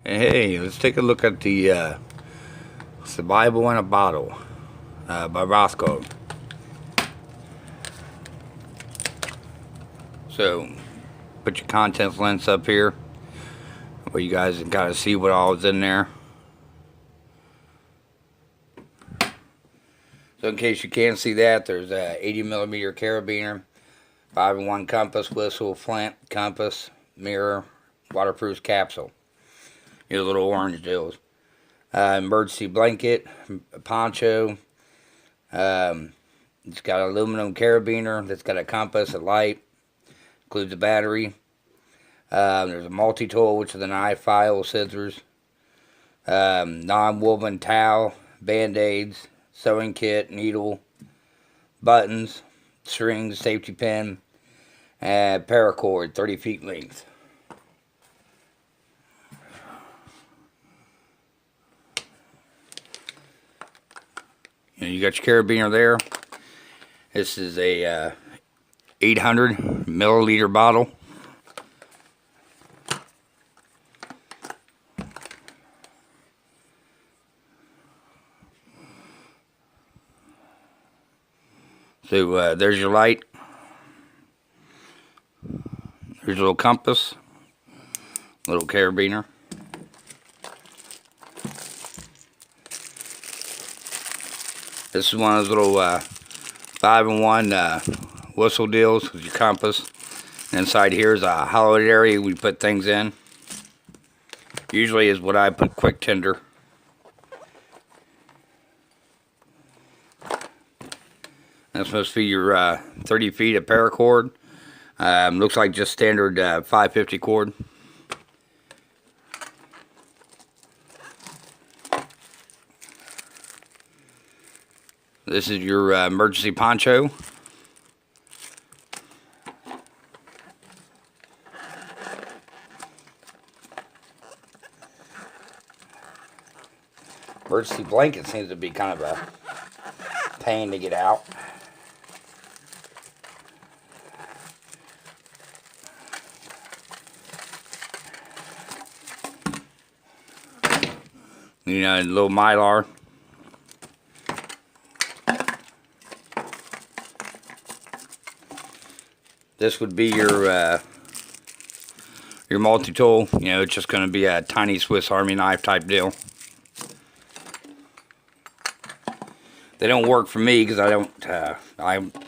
Hey, let's take a look at the Survival in a Bottle by Roscoe. So, put your contents lens up here where you guys can kind of see what all is in there. So in case you can't see that, there's a 80mm carabiner, 5-in-1 compass, whistle, flint, compass, mirror, waterproof capsule. Your little orange deals. Emergency blanket, poncho. It's got an aluminum carabiner that's got a compass, a light, includes a battery. There's a multi-tool, which is a knife, file, scissors, non-woven towel, band-aids, sewing kit, needle, buttons, strings, safety pin, and paracord, 30 feet length. You got your carabiner there. This is a 800 milliliter bottle. So there's your light. There's a little compass, little carabiner. This is one of those little 5-in-1 whistle deals with your compass. And inside here is a hollowed area we put things in. Usually is what I put quick tinder. That's supposed to be your 30 feet of paracord. Looks like just standard 550 cord. This is your emergency poncho. Emergency blanket seems to be kind of a pain to get out. You know, a little Mylar. This would be your multi-tool. You know, it's just going to be a tiny Swiss Army knife type deal. They don't work for me because I don't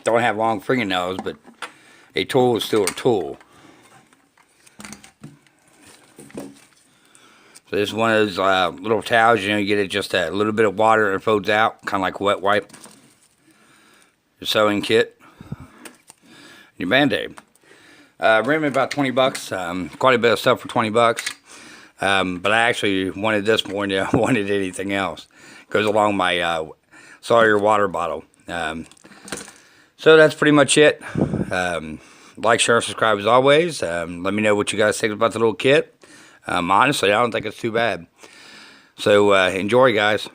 have long fingernails, but a tool is still a tool. So this is one of those little towels, you know, you get it just a little bit of water and it folds out, kind of like a wet wipe. Your sewing kit. Your Band-Aid. Ran me about 20 bucks. Quite a bit of stuff for 20 bucks. But I actually wanted this more than I wanted anything else. Goes along my Sawyer water bottle. So that's pretty much it. Like, share, and subscribe as always. Let me know what you guys think about the little kit. Honestly, I don't think it's too bad. So enjoy, guys.